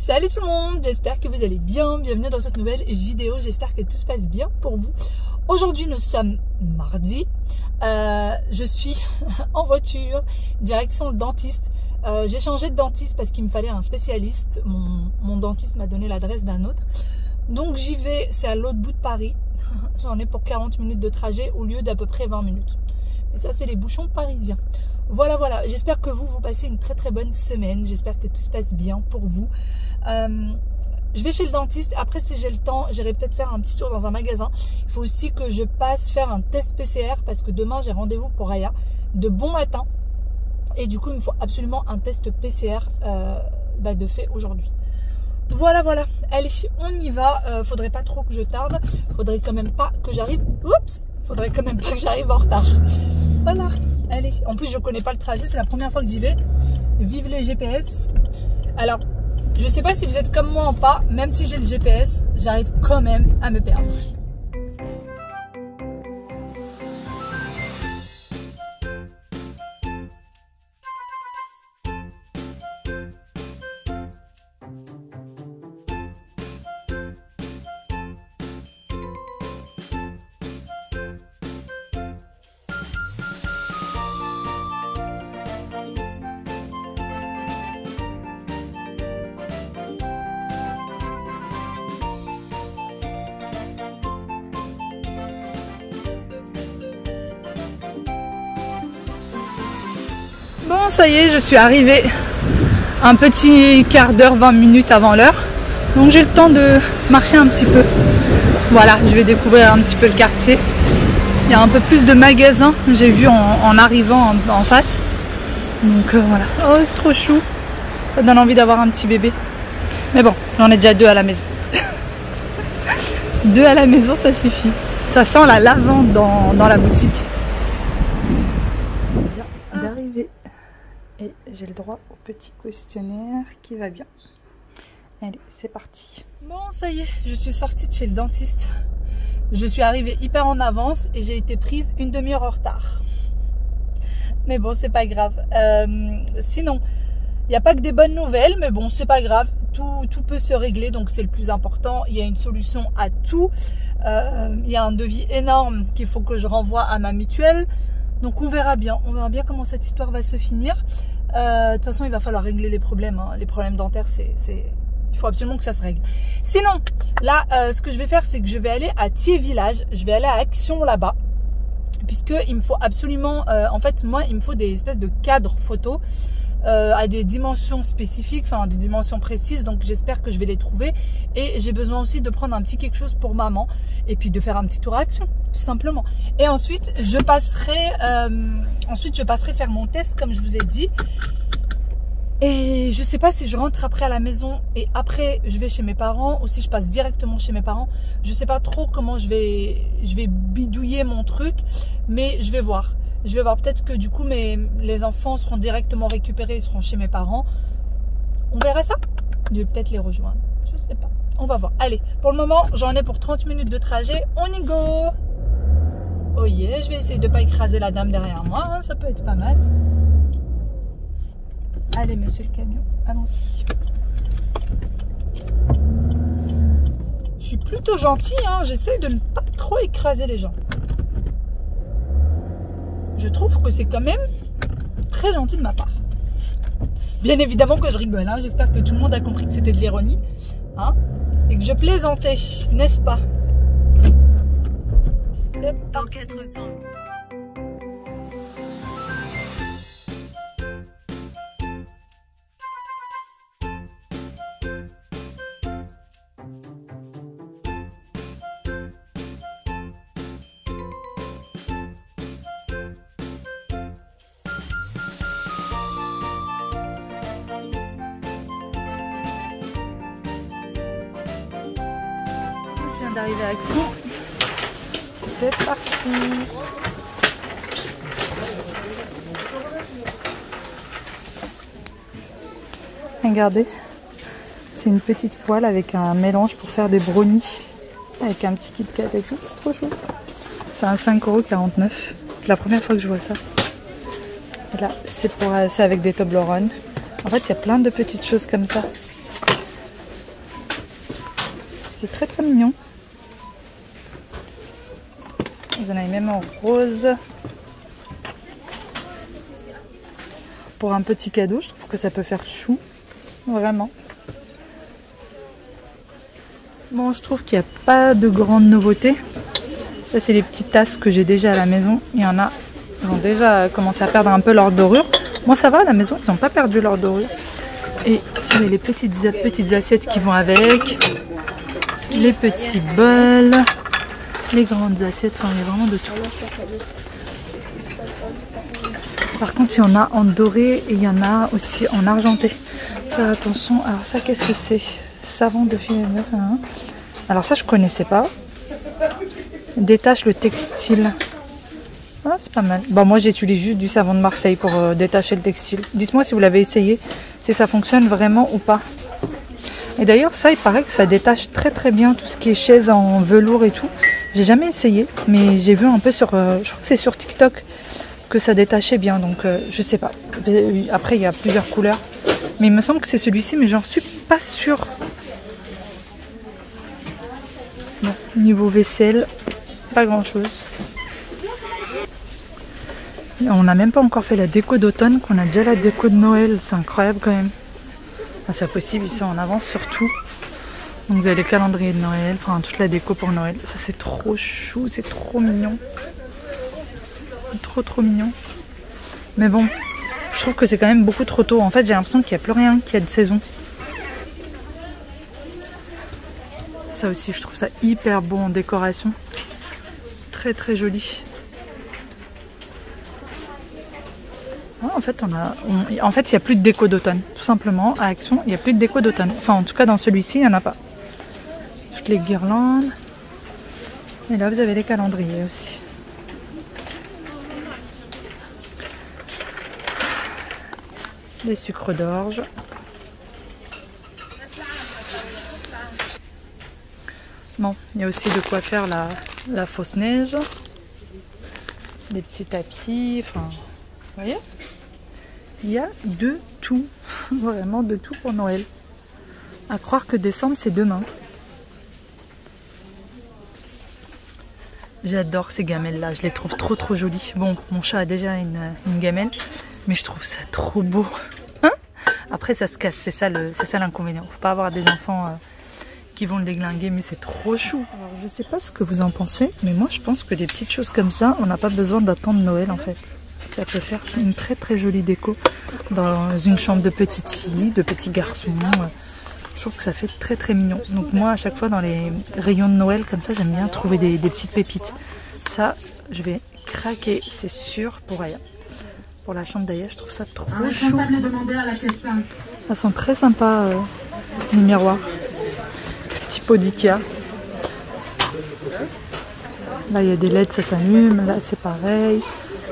Salut tout le monde, j'espère que vous allez bien, bienvenue dans cette nouvelle vidéo, j'espère que tout se passe bien pour vous. Aujourd'hui nous sommes mardi, je suis en voiture, direction le dentiste. J'ai changé de dentiste parce qu'il me fallait un spécialiste, mon dentiste m'a donné l'adresse d'un autre. Donc j'y vais, c'est à l'autre bout de Paris, j'en ai pour 40 minutes de trajet au lieu d'à peu près 20 minutes. Et ça c'est les bouchons parisiens. Voilà, j'espère que vous passez une très bonne semaine, j'espère que tout se passe bien pour vous. Je vais chez le dentiste, après si j'ai le temps, j'irai peut-être faire un petit tour dans un magasin. Il faut aussi que je passe faire un test PCR parce que demain j'ai rendez-vous pour Aya de bon matin. Et du coup il me faut absolument un test PCR de fait aujourd'hui. Voilà, allez on y va, faudrait pas trop que je tarde, faudrait quand même pas que j'arrive, faudrait quand même pas que j'arrive en retard. Voilà, allez, en plus je connais pas le trajet, c'est la première fois que j'y vais, vive les GPS. Alors, je sais pas si vous êtes comme moi ou pas, même si j'ai le GPS, j'arrive quand même à me perdre. Bon, ça y est, je suis arrivée un petit quart d'heure, 20 minutes avant l'heure. Donc j'ai le temps de marcher un petit peu. Voilà, je vais découvrir un petit peu le quartier. Il y a un peu plus de magasins, j'ai vu en arrivant en face. Donc voilà. Oh, c'est trop chou. Ça donne envie d'avoir un petit bébé. Mais bon, j'en ai déjà deux à la maison. Deux à la maison, ça suffit. Ça sent la lavande dans la boutique. D'arriver. Et j'ai le droit au petit questionnaire qui va bien. Allez, c'est parti. Bon, ça y est, je suis sortie de chez le dentiste. Je suis arrivée hyper en avance et j'ai été prise une demi-heure en retard. Mais bon, c'est pas grave. Sinon, il n'y a pas que des bonnes nouvelles, mais bon, c'est pas grave. Tout peut se régler, donc c'est le plus important. Il y a une solution à tout. Il y a un devis énorme qu'il faut que je renvoie à ma mutuelle. Donc on verra bien comment cette histoire va se finir. De toute façon, il va falloir régler les problèmes. Hein. Les problèmes dentaires, il faut absolument que ça se règle. Sinon, là, ce que je vais faire, c'est que je vais aller à Thiers Village. Je vais aller à Action là-bas. Puisqu'il me faut absolument... en fait, moi, il me faut des espèces de cadres photos à des dimensions spécifiques, enfin des dimensions précises. Donc j'espère que je vais les trouver. Et j'ai besoin aussi de prendre un petit quelque chose pour maman. Et puis de faire un petit tour à Action, tout simplement. Et ensuite, je passerai faire mon test, comme je vous ai dit. Et je sais pas si je rentre après à la maison et après je vais chez mes parents ou si je passe directement chez mes parents. Je sais pas trop comment je vais bidouiller mon truc, mais je vais voir. Je vais voir, peut-être que du coup les enfants seront directement récupérés, ils seront chez mes parents. On verra ça. Je vais peut-être les rejoindre. Je sais pas. On va voir. Allez, pour le moment, j'en ai pour 30 minutes de trajet. On y go. Oh yeah, je vais essayer de pas écraser la dame derrière moi. Hein, ça peut être pas mal. Allez, monsieur le camion, allons-y. Je suis plutôt gentille, hein, j'essaie de ne pas trop écraser les gens. Je trouve que c'est quand même très gentil de ma part. Bien évidemment que je rigole, hein, j'espère que tout le monde a compris que c'était de l'ironie. Hein, et que je plaisantais, n'est-ce pas? C'est dans 400. D'arriver à Action, c'est parti. Regardez, c'est une petite poêle avec un mélange pour faire des brownies avec un petit Kit Kat et tout, c'est trop chouette. C'est à 5,49 €. C'est la première fois que je vois ça. Et là, c'est avec des Toblerone. En fait, il y a plein de petites choses comme ça. c'est très très mignon. Vous en avez même en rose. Pour un petit cadeau, je trouve que ça peut faire chou. Vraiment. Bon, je trouve qu'il n'y a pas de grande nouveauté. Ça, c'est les petites tasses que j'ai déjà à la maison. Il y en a, ils ont déjà commencé à perdre un peu leur dorure. Moi, ça va, à la maison, ils n'ont pas perdu leur dorure. Et il y a les petites assiettes qui vont avec. Les petits bols. Les grandes assiettes, enfin, il y a vraiment de tout. Par contre, il y en a en doré et il y en a aussi en argenté. Faire attention. Alors ça, qu'est-ce que c'est? Savon de filet. Alors ça, je connaissais pas. Détache le textile. Ah, c'est pas mal. Bon, moi, j'utilise juste du savon de Marseille pour détacher le textile. Dites-moi si vous l'avez essayé, si ça fonctionne vraiment ou pas. Et d'ailleurs, ça, il paraît que ça détache très très bien tout ce qui est chaise en velours et tout. J'ai jamais essayé, mais j'ai vu un peu sur, je crois que c'est sur TikTok que ça détachait bien, donc je sais pas. Après, il y a plusieurs couleurs, mais il me semble que c'est celui-ci, mais j'en suis pas sûre. Bon, niveau vaisselle, pas grand-chose. On n'a même pas encore fait la déco d'automne, qu'on a déjà la déco de Noël, c'est incroyable quand même. Ah, c'est possible, ils sont en avance sur tout. Donc vous avez les calendriers de Noël, enfin toute la déco pour Noël. Ça c'est trop chou, c'est trop mignon. Trop mignon. Mais bon, je trouve que c'est quand même beaucoup trop tôt. En fait, j'ai l'impression qu'il n'y a plus rien qui a de saison. Ça aussi, je trouve ça hyper beau en décoration. Très très joli. En fait, il n'y a plus de déco d'automne. Tout simplement, à Action, il n'y a plus de déco d'automne. Enfin, en tout cas, dans celui-ci, il n'y en a pas. Toutes les guirlandes. Et là, vous avez les calendriers aussi. Les sucres d'orge. Bon, il y a aussi de quoi faire la fausse neige. Des petits tapis, enfin, vous voyez? Il y a de tout, vraiment de tout pour Noël. À croire que décembre c'est demain. J'adore ces gamelles là, je les trouve trop jolies. Bon, mon chat a déjà une gamelle, mais je trouve ça trop beau. Hein? Après ça se casse, c'est ça l'inconvénient. Faut pas avoir des enfants qui vont le déglinguer, mais c'est trop chou. Alors je sais pas ce que vous en pensez, mais moi je pense que des petites choses comme ça, on n'a pas besoin d'attendre Noël en fait. Ça peut faire une très jolie déco dans une chambre de petite fille, de petits garçons. Je trouve que ça fait très mignon. Donc moi à chaque fois dans les rayons de Noël comme ça, j'aime bien trouver des petites pépites. Ça, je vais craquer, c'est sûr, pour Aya. Pour la chambre d'Aya, je trouve ça trop chou. Elles sont très sympas, les miroirs. Petit pot d'Ikea. Là il y a des LED, ça s'allume. Là c'est pareil.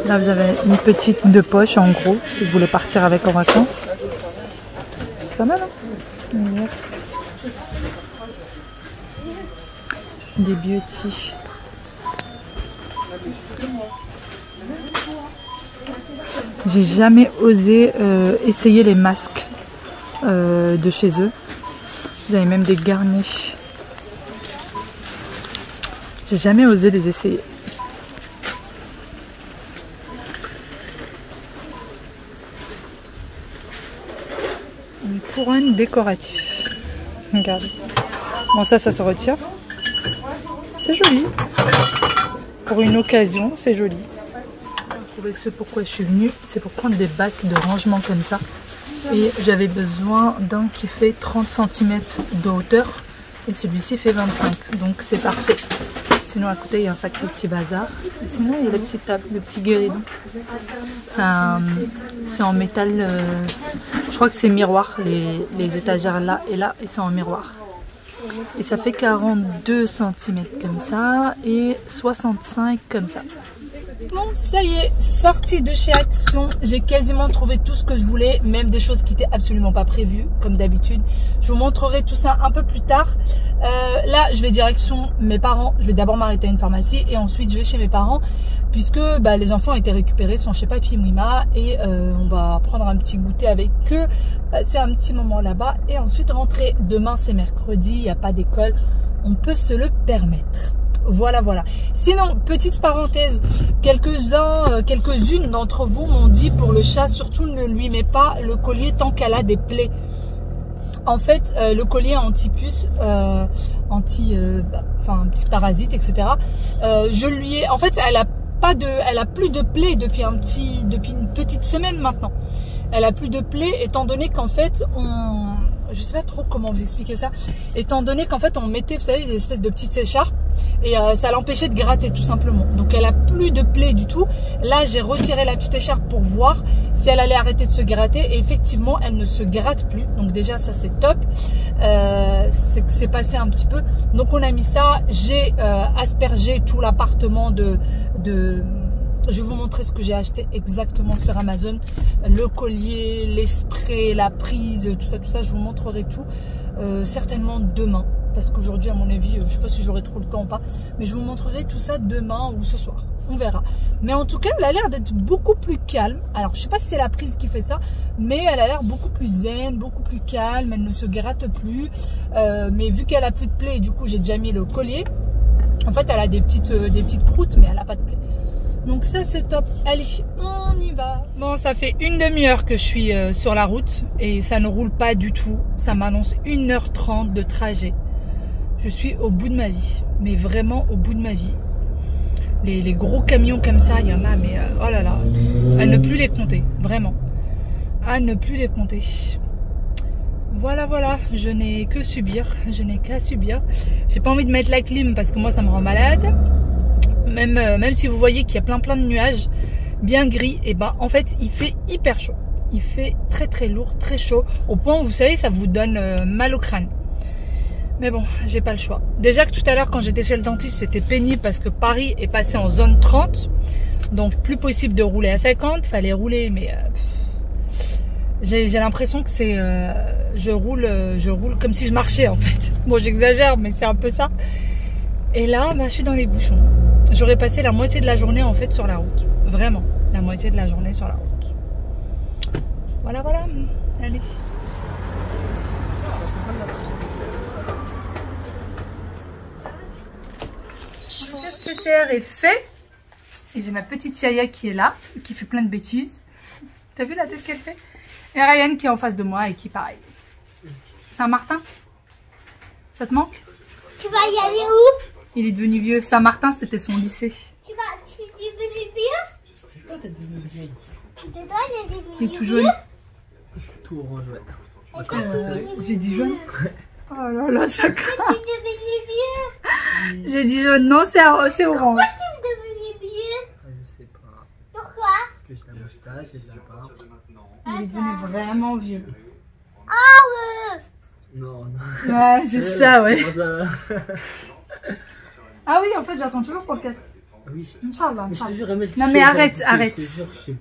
Là vous avez une petite de poche en gros, si vous voulez partir avec en vacances. C'est pas mal, hein? Des beauty. J'ai jamais osé essayer les masques de chez eux. Vous avez même des garnis. J'ai jamais osé les essayer. Une couronne décorative. Regardez. Bon, ça se retire. C'est joli. Pour une occasion, c'est joli. Trouver ce pourquoi je suis venue, c'est pour prendre des bacs de rangement comme ça. Et j'avais besoin d'un qui fait 30 cm de hauteur. Et celui-ci fait 25. Donc c'est parfait. Sinon à côté il y a un sacré petit bazar. Et sinon il y a la petite table, le petit guéridon. C'est en métal. Je crois que c'est miroir. Les étagères là et là, ils sont en miroir. Et ça fait 42 cm comme ça. Et 65 comme ça. Bon, ça y est, sortie de chez Action, j'ai quasiment trouvé tout ce que je voulais, même des choses qui n'étaient absolument pas prévues, comme d'habitude. Je vous montrerai tout ça un peu plus tard. Là, je vais direction mes parents. Je vais d'abord m'arrêter à une pharmacie et ensuite je vais chez mes parents, puisque les enfants ont été récupérés, sont chez Papy Mouima, et on va prendre un petit goûter avec eux, passer un petit moment là-bas et ensuite rentrer. Demain, c'est mercredi, il n'y a pas d'école. on peut se le permettre. Voilà, voilà. Sinon, petite parenthèse, quelques-unes d'entre vous m'ont dit pour le chat, surtout ne lui mets pas le collier tant qu'elle a des plaies. En fait, le collier anti-puce, anti-parasite, etc. Je lui ai, en fait, elle a plus de plaies depuis une petite semaine maintenant. Elle a plus de plaies étant donné qu'en fait, je sais pas trop comment vous expliquer ça. Étant donné qu'en fait, on mettait, vous savez, des espèces de petites écharpes et ça l'empêchait de gratter tout simplement. Donc, elle a plus de plaies du tout. Là, j'ai retiré la petite écharpe pour voir si elle allait arrêter de se gratter et effectivement, elle ne se gratte plus. Donc déjà, ça c'est top. C'est passé un petit peu. Donc, on a mis ça. J'ai aspergé tout l'appartement je vais vous montrer ce que j'ai acheté exactement sur Amazon. Le collier, les sprays, la prise, tout ça, je vous montrerai tout. Certainement demain. Parce qu'aujourd'hui, à mon avis, je ne sais pas si j'aurai trop le temps ou pas. Mais je vous montrerai tout ça demain ou ce soir. On verra. Mais en tout cas, elle a l'air d'être beaucoup plus calme. Alors, je ne sais pas si c'est la prise qui fait ça. Mais elle a l'air beaucoup plus zen, beaucoup plus calme. Elle ne se gratte plus. Mais vu qu'elle a plus de plaies, et du coup, j'ai déjà mis le collier. En fait, elle a des petites croûtes, mais elle n'a pas de plaies. Donc ça c'est top. Allez, on y va. Bon, ça fait une demi-heure que je suis sur la route et ça ne roule pas du tout. Ça m'annonce 1h30 de trajet. Je suis au bout de ma vie, mais vraiment au bout de ma vie. Les gros camions comme ça, il y en a, mais oh là là, à ne plus les compter, vraiment. À ne plus les compter. Voilà, voilà, je n'ai que subir, je n'ai qu'à subir. J'ai pas envie de mettre la clim parce que moi ça me rend malade. Même si vous voyez qu'il y a plein de nuages bien gris, et ben en fait il fait hyper chaud. Il fait très très lourd, très chaud, au point où vous savez ça vous donne mal au crâne. Mais bon, j'ai pas le choix. Déjà que tout à l'heure quand j'étais chez le dentiste c'était pénible parce que Paris est passé en zone 30. Donc plus possible de rouler à 50, fallait rouler mais j'ai l'impression que c'est je roule comme si je marchais en fait. Bon j'exagère mais c'est un peu ça. Et là bah, je suis dans les bouchons. J'aurais passé la moitié de la journée en fait sur la route. Vraiment, la moitié de la journée sur la route. Voilà, voilà. Allez. Le test PCR est fait. Et j'ai ma petite Yaya qui est là, qui fait plein de bêtises. T'as vu la tête qu'elle fait? Et Ryan qui est en face de moi et qui pareil. Saint-Martin? Ça te manque? Tu vas y aller où? Il est devenu vieux. Saint-Martin, c'était son lycée. Tu es devenu vieux? C'est toi, t'es devenu vieille. Il est tout jaune. Tout orange, ouais. J'ai dit jaune. Oh là là, ça craint. Tu es devenu vieux? J'ai dit jaune. Non, c'est orange. Pourquoi tu es devenu vieux? Je sais pas. Pourquoi? Parce que j'ai la moustache, je sais pas. Il est devenu vraiment vieux. Ah ouais! Non, non. Ouais, c'est ça, ouais. Ça... Ah oui, en fait, j'attends toujours pour le casque. Oui. Inch'Allah. Mais je te jure, Amel, Non, mais arrête, arrête. Je te jure, je suis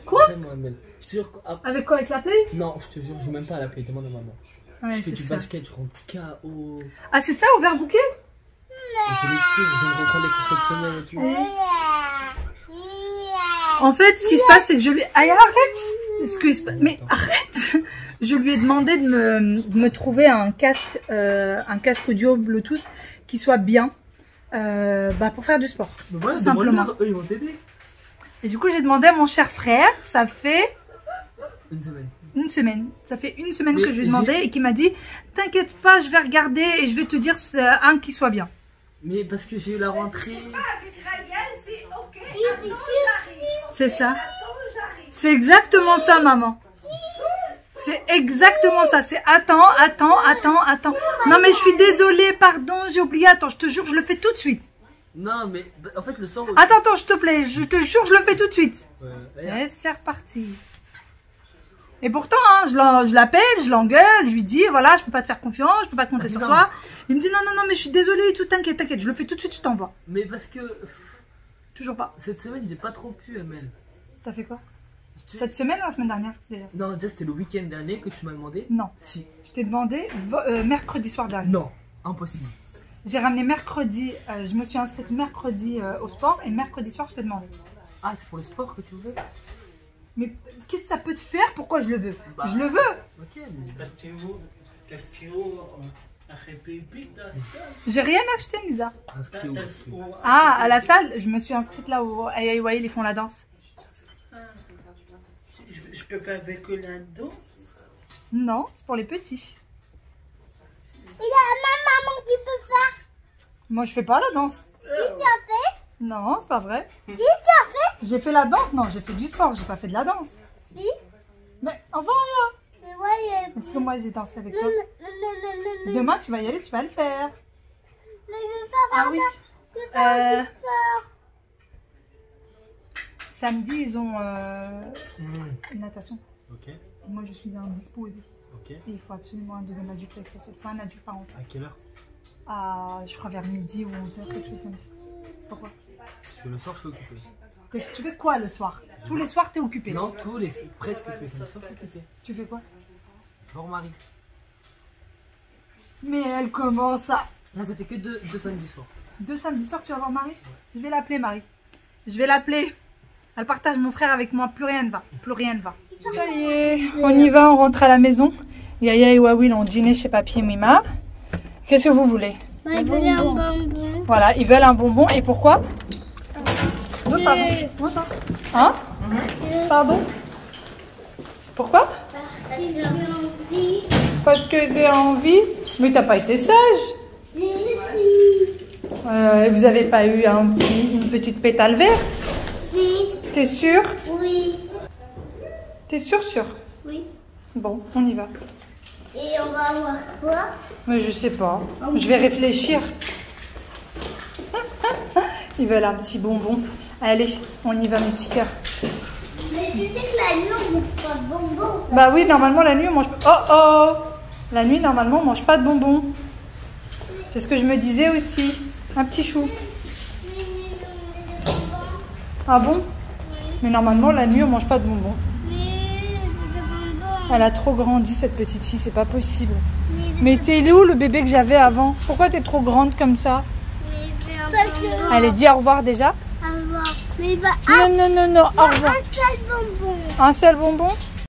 Quoi? Vraiment, Amel. Je te jure. Avec quoi? Avec la play? Non, je te jure, je joue même pas à la play. Demande à maman. Ouais, je fais c'est du ça. basket, je rentre KO. Ah, c'est ça, au vert bouquet? Je l'ai pris, je viens de reprendre les cours cette semaine et tout. En fait, ce qui se passe, c'est que je lui... Ah, arrête! Mais arrête! Je lui ai demandé de me trouver un casque audio Bluetooth qui soit bien pour faire du sport. Mais voilà, tout simplement. Eux, ils vont t'aider. Et du coup, j'ai demandé à mon cher frère, ça fait... Une semaine. Une semaine. Ça fait une semaine Mais que je lui ai demandé et qu'il m'a dit « T'inquiète pas, je vais regarder et je vais te dire un qui soit bien. » Mais parce que j'ai eu la rentrée. C'est ça. C'est exactement ça, maman. C'est exactement ça. C'est attends. Non, mais je suis désolée, pardon, j'ai oublié. Attends, je te jure, je le fais tout de suite. Non, mais en fait, le soir. Attends, s'il te plaît, je te jure, je le fais tout de suite. Ouais, c'est reparti. Et pourtant, hein, je l'appelle, je l'engueule, je lui dis, voilà, je peux pas te faire confiance, je peux pas compter sur toi. Il me dit, non, mais je suis désolée et tout, t'inquiète, je le fais tout de suite, je t'envoie. Mais parce que. Toujours pas. Cette semaine, j'ai pas trop pu, Amel. T'as fait quoi? Cette semaine ou la semaine dernière déjà? Non, déjà c'était le week-end dernier que tu m'as demandé. Non. Si. Je t'ai demandé mercredi soir dernier. Non, impossible. J'ai ramené mercredi, je me suis inscrite mercredi au sport et mercredi soir je t'ai demandé. Ah, c'est pour le sport que tu veux? Mais qu'est-ce que ça peut te faire? Pourquoi je le veux? Je le veux. Ok, J'ai rien acheté, Lisa. Inscrit où? Ah, à la salle, je me suis inscrite là où Aïe, ils font la danse. Je peux faire avec la danse? Non, c'est pour les petits. Il y a ma maman qui peut faire. Moi, je fais pas la danse. Si tu as fait? Non, c'est pas vrai. Si tu as fait? J'ai fait la danse. Non, j'ai fait du sport. J'ai pas fait de la danse. Si. Mais enfin, là. Mais ouais, Est-ce que moi, j'ai dansé avec toi? mais Demain, tu vas y aller, tu vas le faire. je veux pas faire Ah oui. ça. Je veux faire du sport. Samedi, ils ont natation. Ok, Et moi, je suis indisposée. ok. Et il faut absolument un deuxième adulte avec cette fois, un adulte par enfant. À quelle heure? Je crois vers midi ou 11h, quelque chose comme ça. Pourquoi? Parce que le soir, je suis occupé. Tu fais quoi le soir? Tous les soirs, t'es occupé. Non, presque tous les soirs, je suis occupé. Tu fais quoi? Je vais voir Marie. Mais elle commence à... Là, ça fait que deux samedis soirs. 2 samedis soirs, tu vas voir Marie? Je vais l'appeler, Marie. Je vais l'appeler. Elle partage mon frère avec moi, plus rien ne va. Plus rien ne va. Ça y est, on y va, on rentre à la maison. Yaya et Wawil ont dîné chez Papy et Mima. Qu'est-ce que vous voulez? Bah, il voulait un bonbon. Voilà, ils veulent un bonbon. Et pourquoi? Oh, pardon. Hein? Pardon? Pourquoi? Parce que j'ai envie. Parce que t'as envie. Mais t'as pas été sage. Si. Vous avez pas eu une petite pétale verte? Si. T'es sûr? Oui. T'es sûr? Oui. Bon, on y va. Et on va avoir quoi? Mais je sais pas. Je vais réfléchir. Ils veulent un petit bonbon. Allez, on y va, mes petits cœurs. Mais tu sais que la nuit, on mange pas de bonbons. Bah oui, normalement, la nuit, on mange pas... Oh! La nuit, normalement, on mange pas de bonbons. C'est ce que je me disais aussi. Un petit chou. Ah bon? Mais normalement, la nuit, on mange pas de bonbons. Elle a trop grandi, cette petite fille. C'est pas possible. Mais t'es où le bébé que j'avais avant? Pourquoi t'es trop grande comme ça? Parce que... Allez, dis au revoir déjà. Au revoir. Mais il va Non, au revoir. un seul bonbon. Un seul bonbon?